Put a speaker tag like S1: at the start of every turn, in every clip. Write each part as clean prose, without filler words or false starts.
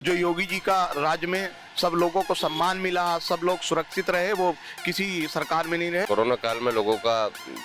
S1: जो योगी जी का राज्य में सब लोगों को सम्मान मिला, सब लोग सुरक्षित रहे, वो किसी सरकार में नहीं रहे।
S2: कोरोना काल में लोगों का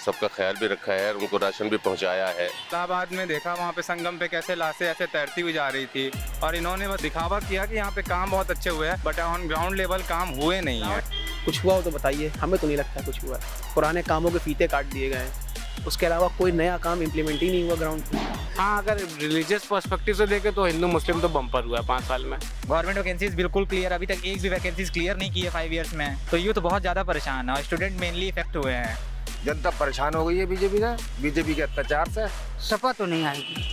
S2: सबका ख्याल भी रखा है, उनको राशन भी पहुंचाया है।
S3: इलाहाबाद में देखा वहाँ पे संगम पे कैसे लाशें ऐसे तैरती हुई जा रही थी और इन्होंने बस दिखावा किया कि यहाँ पे काम बहुत अच्छे हुए हैं, बट ऑन ग्राउंड लेवल काम हुए नहीं है।
S4: कुछ हुआ हो तो बताइए, हमें तो नहीं लगता कुछ हुआ है। पुराने कामों के फीते काट दिए गए हैं, उसके अलावा कोई नया काम इम्प्लीमेंट ही नहीं हुआ ग्राउंड पे।
S5: हाँ, अगर रिलीजियस पर्सपेक्टिव से देखें तो हिंदू मुस्लिम तो बम्पर हुआ है 5 साल में।
S6: गवर्नमेंट वैकेंसीज बिल्कुल क्लियर, अभी तक एक भी वैकेंसीज क्लियर नहीं की है 5 इयर्स में, तो यूथ बहुत ज़्यादा परेशान है और स्टूडेंट मेनली इफेक्ट हुए हैं।
S7: जनता परेशान हो गई है बीजेपी के अत्याचार से।
S8: सपा तो नहीं आएगी,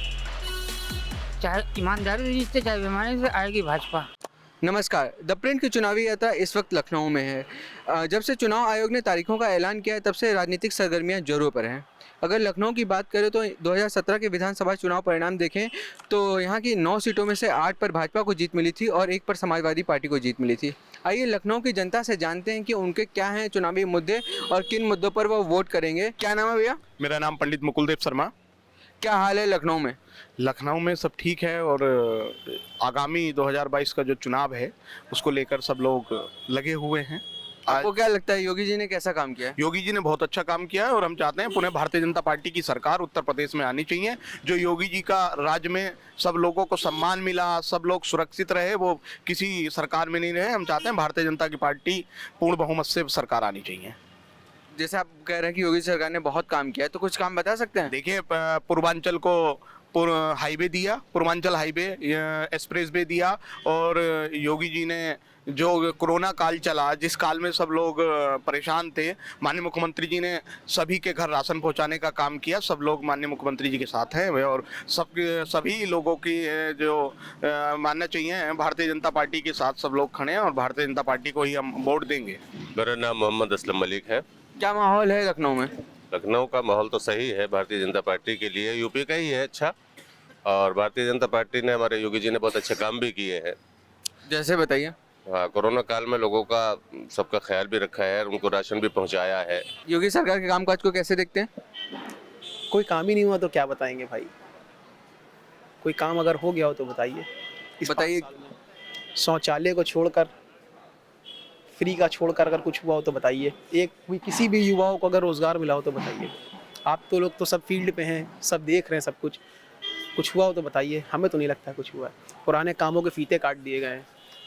S8: चाहे ईमानदारी से चाहे बेईमानी से आएगी भाजपा।
S9: नमस्कार, द प्रिंट की चुनावी यात्रा इस वक्त लखनऊ में है। जब से चुनाव आयोग ने तारीखों का ऐलान किया है तब से राजनीतिक सरगर्मियां जोरों पर हैं। अगर लखनऊ की बात करें तो 2017 के विधानसभा चुनाव परिणाम देखें तो यहाँ की 9 सीटों में से 8 पर भाजपा को जीत मिली थी और 1 पर समाजवादी पार्टी को जीत मिली थी। आइए लखनऊ की जनता से जानते हैं कि उनके क्या हैं चुनावी मुद्दे और किन मुद्दों पर वो वोट करेंगे। क्या नाम है भैया?
S1: मेरा नाम पंडित मुकुलदेव शर्मा।
S9: क्या हाल है लखनऊ में?
S1: लखनऊ में सब ठीक है और आगामी 2022 का जो चुनाव है उसको लेकर सब लोग लगे हुए हैं।
S9: आपको क्या लगता है योगी जी ने कैसा काम किया है?
S1: योगी जी ने बहुत अच्छा काम किया है और हम चाहते हैं पुनः भारतीय जनता पार्टी की सरकार उत्तर प्रदेश में आनी चाहिए। जो योगी जी का राज्य में सब लोगों को सम्मान मिला, सब लोग सुरक्षित रहे, वो किसी सरकार में नहीं रहे। हम चाहते हैं भारतीय जनता की पार्टी पूर्ण बहुमत से सरकार आनी चाहिए।
S9: जैसे आप कह रहे हैं कि योगी सरकार ने बहुत काम किया है, तो कुछ काम बता सकते हैं?
S1: देखिए, पूर्वांचल को हाईवे दिया, पूर्वांचल हाईवे एक्सप्रेस वे दिया और योगी जी ने जो कोरोना काल चला, जिस काल में सब लोग परेशान थे, माननीय मुख्यमंत्री जी ने सभी के घर राशन पहुंचाने का काम किया। सब लोग माननीय मुख्यमंत्री जी के साथ हैं और सभी लोगों की जो मानना चाहिए, भारतीय जनता पार्टी के साथ सब लोग खड़े हैं और भारतीय जनता पार्टी को ही हम वोट देंगे।
S2: मेरा नाम मोहम्मद असलम मलिक है।
S9: क्या माहौल है लखनऊ में?
S2: लखनऊ का माहौल तो सही है, भारतीय जनता पार्टी के लिए यूपी का ही है अच्छा, और भारतीय जनता पार्टी ने, हमारे योगी जी ने बहुत अच्छे काम भी किए हैं।
S9: जैसे बताइए।
S2: हाँ, कोरोना काल में लोगों का सबका ख्याल भी रखा है, उनको राशन भी पहुंचाया है।
S9: योगी सरकार के कामकाज को कैसे देखते हैं?
S4: कोई काम ही नहीं हुआ तो क्या बताएंगे भाई, कोई काम अगर हो गया हो तो बताइए।
S9: बताइए।
S4: शौचालय को छोड़कर, फ्री का छोड़कर अगर कुछ हुआ हो तो बताइए। किसी भी युवाओं को अगर रोजगार मिला हो तो बताइए। आप तो लोग तो सब फील्ड पे हैं, सब देख रहे हैं सब कुछ हुआ हो तो बताइए। हमें तो नहीं लगता कुछ हुआ है। पुराने कामों के फीते काट दिए गए हैं,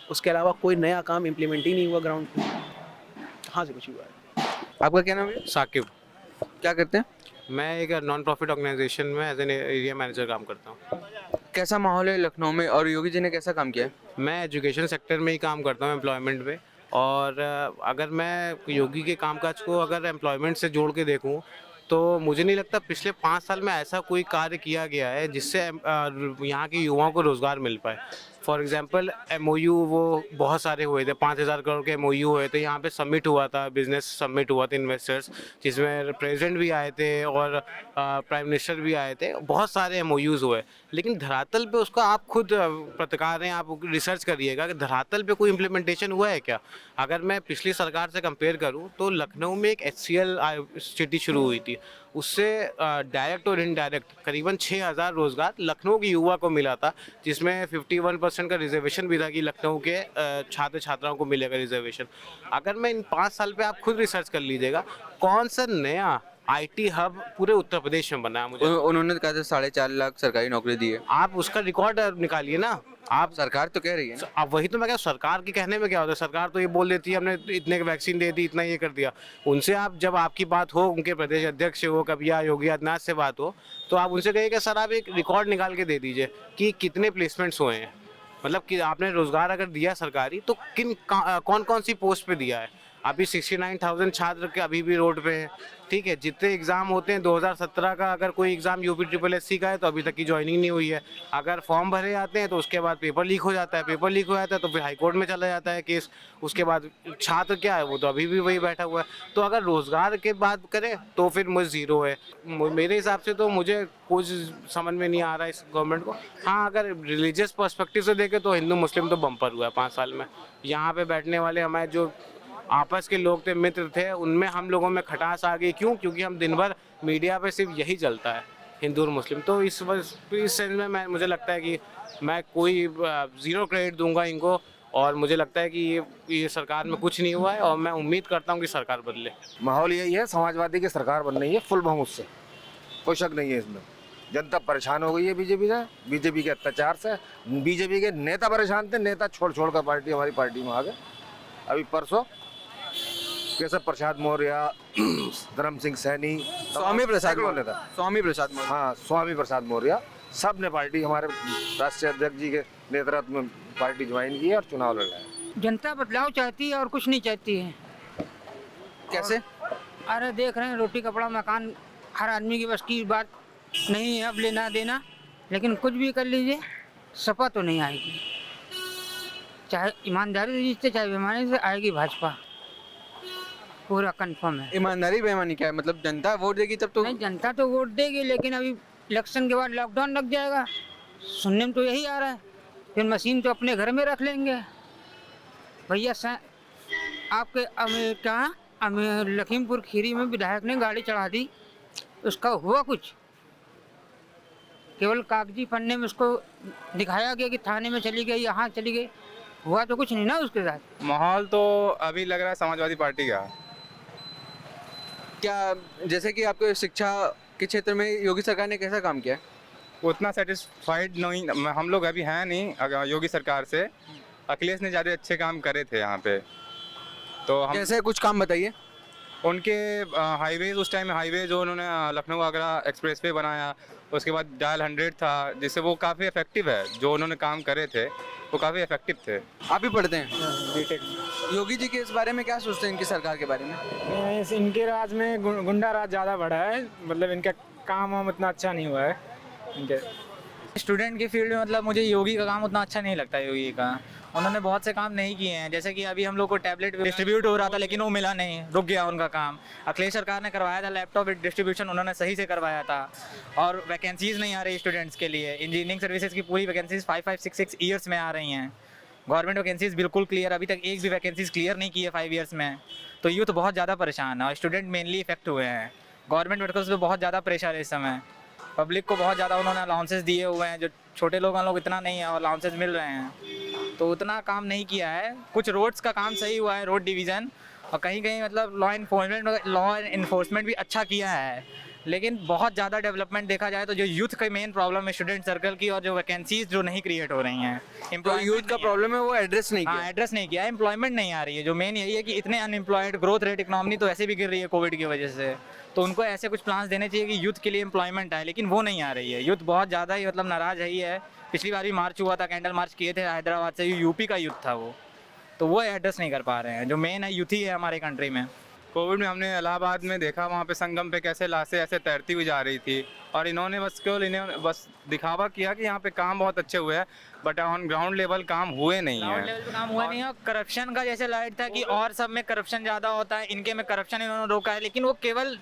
S4: उसके अलावा कोई नया काम इम्प्लीमेंट ही नहीं हुआ ग्राउंड पे। कहाँ से कुछ हुआ है?
S9: आपका क्या नाम है?
S5: साकिब।
S9: क्या करते हैं?
S5: मैं एक नॉन प्रॉफिट ऑर्गेनाइजेशन में एज एन एरिया मैनेजर काम करता हूँ।
S9: कैसा माहौल है लखनऊ में और योगी जी ने कैसा काम किया है?
S5: मैं एजुकेशन सेक्टर में ही काम करता हूँ, एम्प्लॉयमेंट पे। और अगर मैं योगी के कामकाज को अगर एम्प्लॉयमेंट से जोड़ के देखूँ तो मुझे नहीं लगता पिछले 5 साल में ऐसा कोई कार्य किया गया है जिससे यहाँ के युवाओं को रोज़गार मिल पाए। फॉर एग्जांपल MOU वो बहुत सारे हुए थे, 5000 करोड़ के MOU हुए थे। यहाँ पे समिट हुआ था, बिजनेस समिट हुआ था इन्वेस्टर्स, जिसमें प्रेसिडेंट भी आए थे और प्राइम मिनिस्टर भी आए थे। बहुत सारे MOUs हुए, लेकिन धरातल पे उसका आप खुद पत्रकार हैं, आप रिसर्च करिएगा कि धरातल पे कोई इम्प्लीमेंटेशन हुआ है क्या। अगर मैं पिछली सरकार से कंपेयर करूँ तो लखनऊ में एक HCL सिटी शुरू हुई थी, उससे डायरेक्ट और इनडायरेक्ट करीबन 6000 रोज़गार लखनऊ की युवा को मिला था, जिसमें 51% का रिजर्वेशन भी था कि लखनऊ के छात्र छात्राओं को मिलेगा रिजर्वेशन। अगर मैं इन 5 साल पे आप खुद रिसर्च कर लीजिएगा कौन सा नया IT हब पूरे उत्तर प्रदेश में बना है। मुझे
S9: उन्होंने कहा था 4.5 लाख सरकारी नौकरी दी है।
S5: आप उसका रिकॉर्ड निकालिए ना। आप
S9: सरकार तो कह रही है।
S5: अब वही तो मैं क्या, सरकार के कहने में क्या होता है, सरकार तो ये बोल देती है हमने इतने वैक्सीन दे दी, इतना ये कर दिया। उनसे आप जब आपकी बात हो, उनके प्रदेश अध्यक्ष हो कभी या योगी आदित्यनाथ से बात हो, तो आप उनसे कहिए कि सर आप एक रिकॉर्ड निकाल के दे दीजिए कि कितने प्लेसमेंट्स हुए हैं, मतलब कि आपने रोज़गार अगर दिया सरकारी तो कौन कौन सी पोस्ट पे दिया है। अभी 69,000 छात्र के अभी भी रोड पे हैं, ठीक है। जितने एग्ज़ाम होते हैं 2017 का अगर कोई एग्ज़ाम UPSSC का है तो अभी तक की ज्वाइनिंग नहीं हुई है। अगर फॉर्म भरे जाते हैं तो उसके बाद पेपर लीक हो जाता है, तो फिर हाई कोर्ट में चला जाता है केस। उसके बाद छात्र क्या है, वो तो अभी भी वही बैठा हुआ है। तो अगर रोज़गार की बात करें तो फिर मुझे ज़ीरो है मेरे हिसाब से। तो मुझे कुछ समझ में नहीं आ रहा है इस गवर्नमेंट को। हाँ, अगर रिलीजियस पर्सपेक्टिव से देखें तो हिंदू मुस्लिम तो बम्पर हुआ है 5 साल में। यहाँ पर बैठने वाले हमारे जो आपस के लोग थे, मित्र थे, उनमें हम लोगों में खटास आ गई। क्यों? क्योंकि हम दिन भर मीडिया पे सिर्फ यही चलता है, हिंदू और मुस्लिम। तो इस सेंस में मुझे लगता है कि मैं कोई 0 क्रेडिट दूंगा इनको। और मुझे लगता है कि ये सरकार में कुछ नहीं हुआ है और मैं उम्मीद करता हूँ कि सरकार बदले।
S7: माहौल यही है, समाजवादी की सरकार बन रही है फुल बहुमत से, कोई शक नहीं है इसमें। जनता परेशान हो गई है बीजेपी से, बीजेपी के अत्याचार से। बीजेपी के नेता परेशान थे, नेता छोड़ कर पार्टी हमारी पार्टी में आ गए। अभी परसों केशव प्रसाद मौर्य, धर्म सिंह सैनी,
S9: स्वामी प्रसाद
S7: नेता,
S9: मौर्य।
S7: हाँ स्वामी प्रसाद मौर्य, सब ने पार्टी हमारे राष्ट्रीय अध्यक्ष जी के नेतृत्व में पार्टी ज्वाइन की है और चुनाव लड़ रहे हैं।
S8: जनता बदलाव चाहती है और कुछ नहीं चाहती है।
S9: कैसे?
S8: अरे देख रहे हैं, रोटी कपड़ा मकान हर आदमी की बस की बात नहीं है अब लेना देना, लेकिन कुछ भी कर लीजिए सपा तो नहीं आएगी। चाहे ईमानदारी से चाहे बेईमानी से आएगी भाजपा, पूरा कंफर्म है।
S9: ईमानदारी बेईमानी क्या है? मतलब जनता वोट देगी तब तो?
S8: नहीं, जनता तो वोट देगी, लेकिन अभी इलेक्शन के बाद लॉकडाउन लग जाएगा, सुनने में तो यही आ रहा है। फिर मशीन तो अपने घर में रख लेंगे भैया। आपके लखीमपुर खीरी में विधायक ने गाड़ी चढ़ा दी, उसका हुआ कुछ? केवल कागजी पन्ने में उसको दिखाया गया कि थाने में चली गई, यहाँ चली गई, हुआ तो कुछ नहीं ना उसके साथ।
S3: माहौल तो अभी लग रहा है समाजवादी पार्टी का।
S9: क्या जैसे कि आपको शिक्षा के क्षेत्र में योगी सरकार ने कैसा काम किया है?
S3: उतना सेटिस्फाइड नहीं हम लोग अभी हैं नहीं योगी सरकार से। अखिलेश ने ज़्यादा अच्छे काम करे थे यहाँ पे, तो हम
S9: जैसे कुछ काम बताइए।
S3: उनके हाईवेज, उस टाइम हाईवे जो उन्होंने लखनऊ आगरा एक्सप्रेस वे बनाया, उसके बाद डायल 100 था, जिससे वो काफ़ी इफेक्टिव है। जो उन्होंने काम करे थे वो काफ़ी इफेक्टिव थे।
S9: आप भी पढ़ते हैं? योगी जी के इस बारे में क्या सोचते हैं, इनकी सरकार के बारे में?
S10: इनके राज में गुंडा राज ज़्यादा बढ़ा है, मतलब इनका काम वाम उतना अच्छा नहीं हुआ है इनके।
S6: स्टूडेंट की फील्ड में मतलब मुझे योगी का काम उतना अच्छा नहीं लगता है। योगी का उन्होंने बहुत से काम नहीं किए हैं, जैसे कि अभी हम लोग को टैबलेट डिस्ट्रीब्यूट हो रहा था लेकिन वो मिला नहीं, रुक गया उनका काम। अखिलेश सरकार ने करवाया था लैपटॉप डिस्ट्रीब्यूशन, उन्होंने सही से करवाया था। और वैकेंसीज़ नहीं आ रही स्टूडेंट्स के लिए। इंजीनियरिंग सर्विसेज की पूरी वैकेंसीज 5-6 ईयर्स में आ रही हैं। गवर्नमेंट वैकेंसीज बिल्कुल क्लियर, अभी तक एक भी वैकेंसीज क्लियर नहीं की है 5 ईयर्स में। तो यूथ बहुत ज़्यादा परेशान है और स्टूडेंट मेनली इफेक्ट हुए हैं। गवर्नमेंट वर्कर्स पे बहुत ज़्यादा प्रेशर है इस समय। पब्लिक को बहुत ज़्यादा उन्होंने अलाउंसेस दिए हुए हैं, जो छोटे लोग इतना नहीं है और अलाउंसेस मिल रहे हैं, तो उतना काम नहीं किया है। कुछ रोड्स का काम सही हुआ है, रोड डिवीज़न, और कहीं कहीं मतलब लॉ इन्फोर्समेंट भी अच्छा किया है, लेकिन बहुत ज़्यादा डेवलपमेंट देखा जाए तो जो यूथ का मेन प्रॉब्लम है स्टूडेंट सर्कल की, और जो वैकेंसीज जो नहीं क्रिएट हो रही हैं।
S9: तो यूथ का प्रॉब्लम है वो एड्रेस नहीं किया।
S6: हाँ, एड्रेस नहीं किया, एम्प्लॉयमेंट नहीं आ रही है। जो मेन यही है कि इतने अनएम्प्लॉयड, ग्रोथ रेट इकोनॉमी तो ऐसे भी गिर रही है कोविड की वजह से, तो उनको ऐसे कुछ प्लान्स देने चाहिए कि यूथ के लिए एम्प्लॉयमेंट आए, लेकिन वो नहीं आ रही है। यूथ बहुत ज़्यादा ही मतलब नाराज़ है ही है। पिछली बार भी मार्च हुआ था, कैंडल मार्च किए थे हैदराबाद से, यूपी का यूथ था वो, तो वो एड्रेस नहीं कर पा रहे हैं। जो मेन है यूथ ही है हमारे कंट्री में।
S3: कोविड में हमने इलाहाबाद में देखा, वहाँ पे संगम पे कैसे लाशें ऐसे तैरती हुई जा रही थी, और इन्होंने बस दिखावा किया कि यहाँ पे काम बहुत अच्छे हुए हैं, बट ऑन ग्राउंड लेवल काम हुए नहीं है।
S6: ग्राउंड लेवल पे काम हुआ नहीं है। करप्शन का जैसे लाइट था कि और सब में करप्शन ज़्यादा होता है, इनके में करप्शन इन्होंने रोका है, लेकिन वो केवल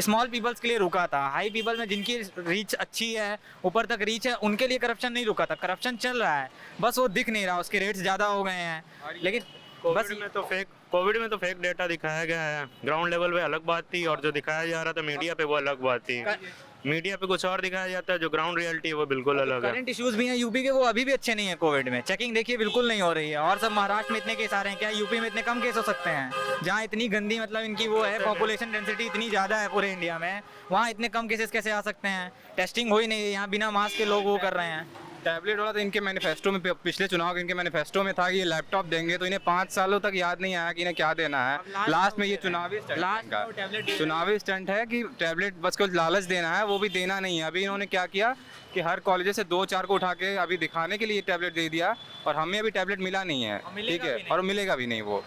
S6: स्मॉल पीपल्स के लिए रुका था। हाई पीपल में जिनकी रीच अच्छी है, ऊपर तक रीच है, उनके लिए करप्शन नहीं रुका था। करप्शन चल रहा है, बस वो दिख नहीं रहा, उसके रेट्स ज़्यादा हो गए हैं, लेकिन
S11: कोविड में तो फेक डेटा दिखाया गया है। ग्राउंड लेवल पे अलग बात थी, और जो दिखाया जा रहा था मीडिया पे वो अलग बात थी। मीडिया पे कुछ और दिखाया जाता है, जो ग्राउंड रियलिटी है वो बिल्कुल अलग है।
S6: करंट इश्यूज भी हैं यूपी के, वो अभी भी अच्छे नहीं है। कोविड में चेकिंग देखिए बिल्कुल नहीं हो रही है, और सब महाराष्ट्र में इतने केस आ रहे हैं, क्या यूपी में इतने कम केस हो सकते हैं? जहाँ इतनी गंदी मतलब इनकी वो है, पॉपुलेशन डेंसिटी इतनी ज़्यादा है पूरे इंडिया में, वहाँ इतने कम केसेस कैसे आ सकते हैं? टेस्टिंग हो ही नहीं है, यहाँ बिना मास्क के लोग वो कर रहे हैं।
S3: टैबलेट वाला तो इनके मैनिफेस्टो में, पिछले चुनाव के इनके मैनिफेस्टो में था कि ये लैपटॉप देंगे, तो इन्हें 5 सालों तक याद नहीं आया कि इन्हें क्या देना है। लास्ट में ये चुनावी स्टंट है कि टैबलेट बस को लालच देना है, वो भी देना नहीं है। अभी इन्होंने क्या किया कि हर कॉलेज से 2-4 को उठा के अभी दिखाने के लिए टैबलेट दे दिया, और हमें अभी टैबलेट मिला नहीं है, ठीक है, और मिलेगा भी नहीं वो।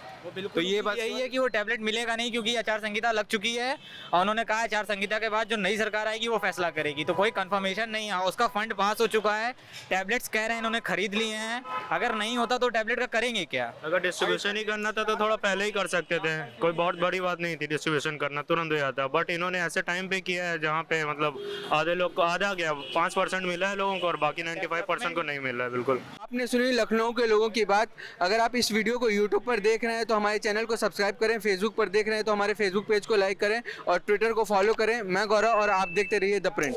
S6: तो ये बस यही है कि वो टैबलेट मिलेगा नहीं, क्योंकि आचार संहिता लग चुकी है, और उन्होंने कहा आचार संहिता के बाद जो नई सरकार आएगी वो फैसला करेगी, तो कोई कंफर्मेशन नहीं है। उसका फंड पास हो चुका है, टैबलेट्स कह रहे हैं इन्होंने खरीद लिए हैं, अगर नहीं होता तो टैबलेट का करेंगे क्या?
S11: अगर डिस्ट्रीब्यूशन ही करना था तो थोड़ा पहले ही कर सकते थे, कोई बहुत बड़ी बात नहीं थी डिस्ट्रीब्यूशन करना, तुरंत हो जाता। बट इन्होंने ऐसे टाइम पे किया है जहाँ पे मतलब आधे लोग को आधा गया, 5% मिला है लोगों को और बाकी 95% को नहीं मिल रहा है। बिल्कुल
S9: आपने सुनी लखनऊ के लोगों की बात। अगर आप इस वीडियो को यूट्यूब पर देख रहे हैं तो हमारे चैनल को सब्सक्राइब करें, फेसबुक पर देख रहे हैं तो हमारे फेसबुक पेज को लाइक करें और ट्विटर को फॉलो करें। मैं गौरव और आप देखते रहिए द प्रिंट।